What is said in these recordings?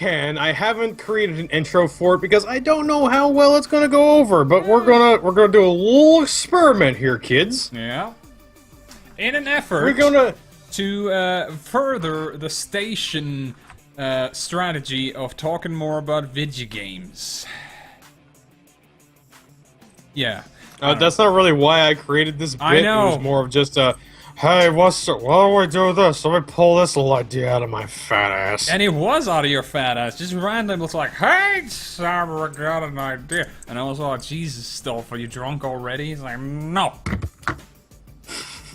can. I haven't created an intro for it because I don't know how well it's gonna go over. But we're gonna do a little experiment here, kids. Yeah. In an effort We're gonna to further the station strategy of talking more about video games. Yeah. that's not really why I created this bit. I know. It was more of just a, hey, why do we do this? Let me pull this little idea out of my fat ass. And it was out of your fat ass, just random. It's like, hey, Sam, I got an idea. And I was like, Jesus, Stolf, are you drunk already? He's like, no.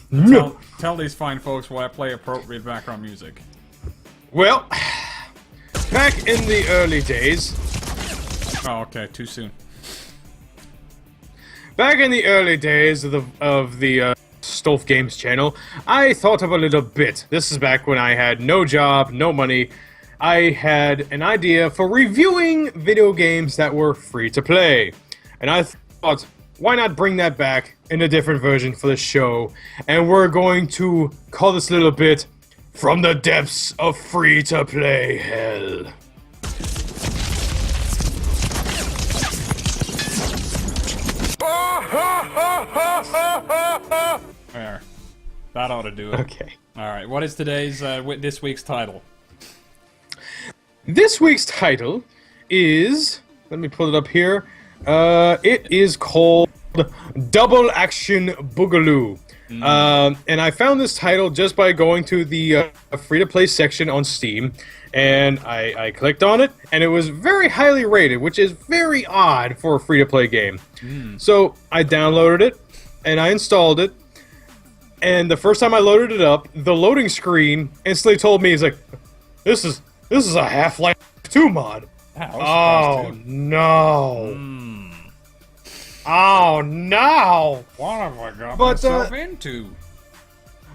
No. Tell these fine folks why I play appropriate background music. Well, back in the early days. Oh, okay, too soon. Back in the early days of the Stolf Games channel, I thought of a little bit. This is back when I had no job, no money. I had an idea for reviewing video games that were free to play. And I thought, why not bring that back in a different version for the show? And we're going to call this little bit From the Depths of Free to Play Hell. There. That ought to do it. Okay. Alright, what is today's, this week's title? This week's title is, let me pull it up here, it is called Double Action Boogaloo. And I found this title just by going to the free-to-play section on Steam, and I clicked on it, and it was very highly rated, which is very odd for a free-to-play game. So I downloaded it, and I installed it, and the first time I loaded it up, the loading screen instantly told me, it's like, this is a Half-Life 2 mod. Oh, no. Oh, no! What have I got myself into?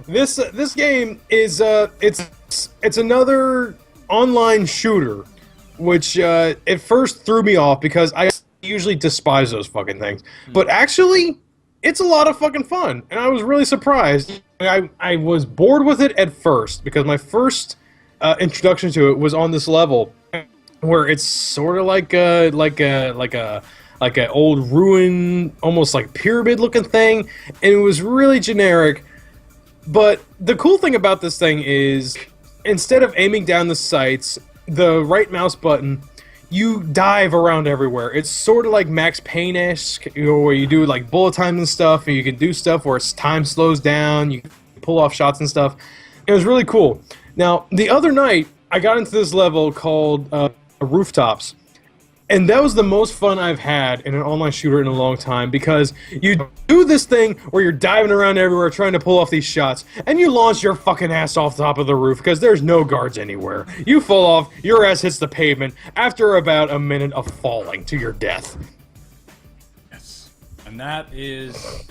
This game is, it's another online shooter, which, at first threw me off because I usually despise those fucking things. But actually, it's a lot of fucking fun, and I was really surprised. I was bored with it at first, because my first introduction to it was on this level, where it's sort of like an old ruin, almost like pyramid-looking thing, and it was really generic. But the cool thing about this thing is, instead of aiming down the sights, the right mouse button, you dive around everywhere. It's sort of like Max Payne-esque, where you do like bullet times and stuff, and you can do stuff where time slows down, you can pull off shots and stuff. It was really cool. Now, the other night, I got into this level called Rooftops. And that was the most fun I've had in an online shooter in a long time, because you do this thing where you're diving around everywhere trying to pull off these shots, and you launch your fucking ass off the top of the roof because there's no guards anywhere. You fall off, your ass hits the pavement after about a minute of falling to your death. Yes. And that is,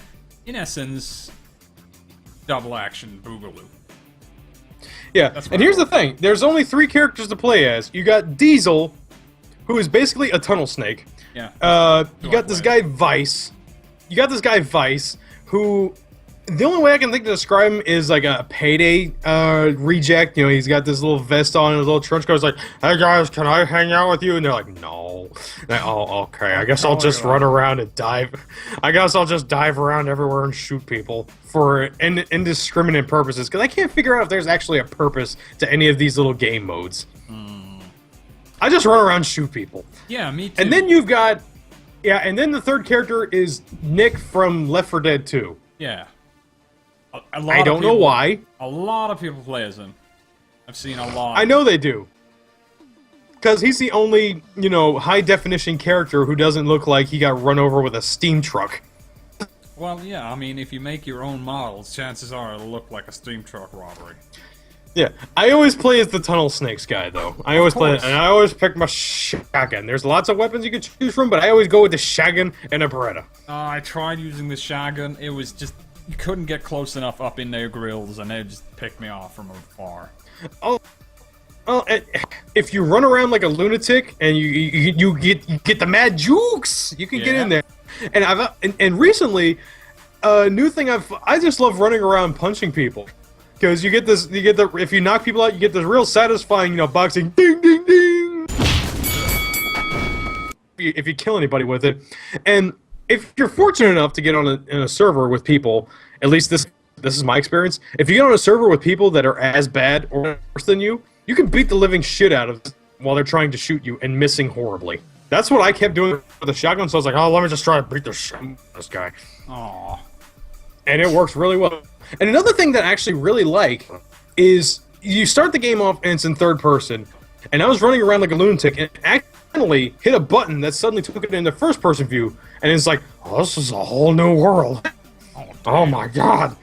in essence, Double Action Boogaloo. Yeah, and here's the thing. There's only 3 characters to play as. You got Diesel, who is basically a tunnel snake. Yeah. You got this guy Vice. Who, the only way I can think to describe him is like a Payday reject. You know, he's got this little vest on and his little trench coat. He's like, hey guys, can I hang out with you? And they're like, no. Like, oh, okay. I guess I'll just run around and dive. I guess I'll just dive around everywhere and shoot people for indiscriminate purposes. Because I can't figure out if there's actually a purpose to any of these little game modes. I just run around and shoot people. Yeah, me too. And then you've got... Yeah, and then the third character is Nick from Left 4 Dead 2. Yeah. I don't know why. A lot of people play as him. I've seen a lot. I know they do. Because he's the only, you know, high-definition character who doesn't look like he got run over with a steam truck. Well, yeah, I mean, if you make your own models, chances are it'll look like a steam truck robbery. Yeah, I always play as the Tunnel Snakes guy, though. I always play, and I always pick my shotgun. There's lots of weapons you can choose from, but I always go with the shotgun and a Beretta. I tried using the shotgun. It was just, you couldn't get close enough up in their grills, and they just picked me off from afar. Oh, if you run around like a lunatic and you get the mad jukes, you can get in there. And and recently, a new thing I just love running around punching people. Because if you knock people out, you get this real satisfying, boxing ding ding ding. if you kill anybody with it. And if you're fortunate enough to get on in a server with people, at least this is my experience. If you get on a server with people that are as bad or worse than you, you can beat the living shit out of them while they're trying to shoot you and missing horribly. That's what I kept doing with the shotgun. So I was like, oh, let me just try to beat the shit out of this guy. Aww. And it works really well. And another thing that I actually really like is you start the game off and it's in third person. And I was running around like a lunatic and accidentally hit a button that suddenly took it into first person view. And it's like, oh, this is a whole new world. Oh my god.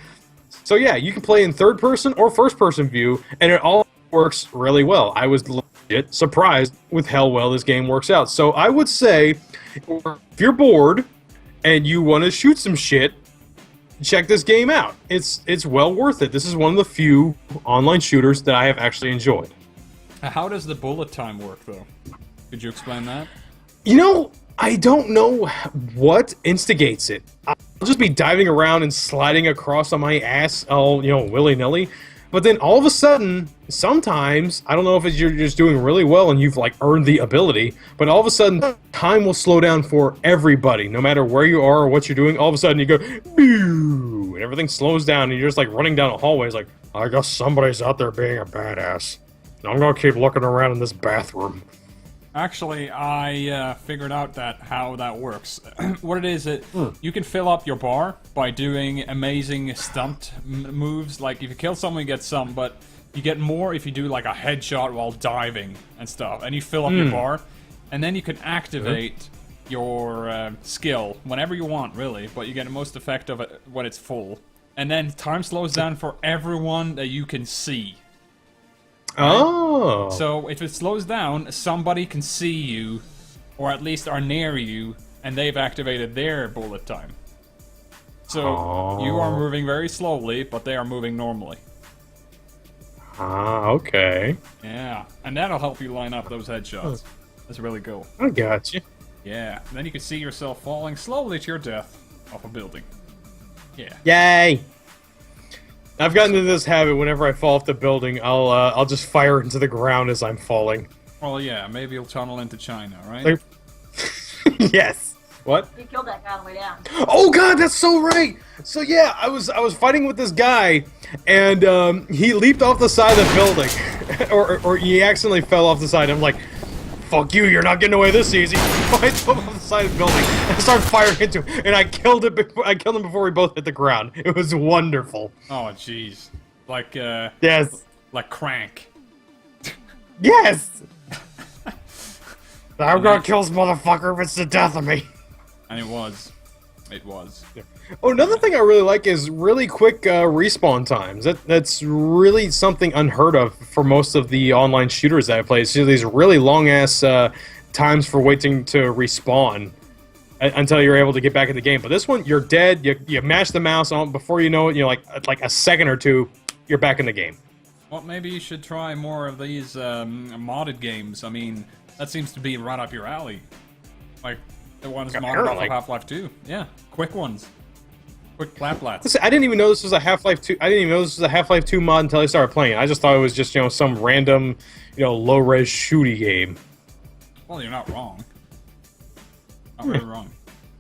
So yeah, you can play in third person or first person view, and it all works really well. I was legit surprised with how well this game works out. So I would say, if you're bored and you want to shoot some shit, check this game out. It's well worth it. This is one of the few online shooters that I have actually enjoyed. How does the bullet time work, though? Could you explain that? You know, I don't know what instigates it. I'll just be diving around and sliding across on my ass all, willy-nilly. But then all of a sudden, sometimes, I don't know if it's you're just doing really well and you've, like, earned the ability, but all of a sudden, time will slow down for everybody. No matter where you are or what you're doing, all of a sudden you go, boo, and everything slows down and you're just, like, running down a hallway. It's like, I guess somebody's out there being a badass. I'm gonna keep looking around in this bathroom. Actually, I figured out how that works. What it is, you can fill up your bar by doing amazing stunt moves. Like, if you kill someone, you get some, but you get more if you do, like, a headshot while diving and stuff. And you fill up your bar, and then you can activate your skill whenever you want, really, but you get the most effect of it when it's full. And then time slows down for everyone that you can see. Oh. So if it slows down, somebody can see you, or at least are near you, and they've activated their bullet time. So you are moving very slowly, but they are moving normally. Ah, okay. Yeah, and that'll help you line up those headshots. That's really cool. I got you. Yeah, and then you can see yourself falling slowly to your death off a building. Yeah. Yay! I've gotten into this habit. Whenever I fall off the building, I'll just fire into the ground as I'm falling. Well, yeah, maybe you'll tunnel into China, right? Like, yes. What? You killed that guy on the way down. Oh god, that's so right. So yeah, I was fighting with this guy, and he leaped off the side of the building, or he accidentally fell off the side. I'm like, fuck you, you're not getting away this easy. I jumped off the side of the building and started firing into him, and I killed him before we both hit the ground. It was wonderful. Oh, jeez. Like, yes. Like Crank. Yes! I'm gonna kill this motherfucker if it's the death of me. And it was. It was. Yeah. Oh, another thing I really like is really quick respawn times. That's really something unheard of for most of the online shooters that I play. So these really long-ass times for waiting to respawn until you're able to get back in the game. But this one, you're dead. You mash the mouse on before you know it. Like a second or two, you're back in the game. Well, maybe you should try more of these modded games. I mean, that seems to be right up your alley. Like the ones modded off of Half-Life 2. Yeah, quick ones. Quick plats. Listen, I didn't even know this was a Half-Life 2. I didn't even know this was a Half-Life 2 mod until I started playing it. I just thought it was just, some random, low-res shooty game. Well, you're not wrong. Not really wrong.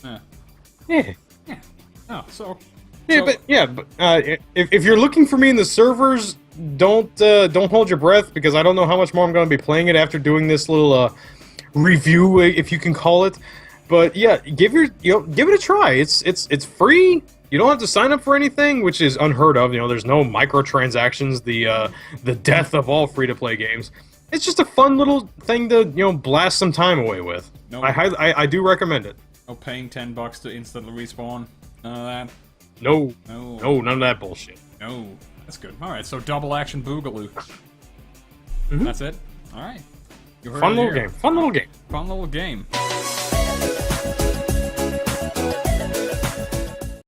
Yeah. Yeah. Yeah. Oh, so. But if you're looking for me in the servers, don't hold your breath, because I don't know how much more I'm going to be playing it after doing this little review, if you can call it. But yeah, give it a try. It's free. You don't have to sign up for anything, which is unheard of. There's no microtransactions. The death of all free-to-play games. It's just a fun little thing to blast some time away with. No, I do recommend it. No paying $10 to instantly respawn. None of that. No, none of that bullshit. No, that's good. All right, so double action Boogaloo. That's it. All right. Fun little game. Fun little game. Fun little game.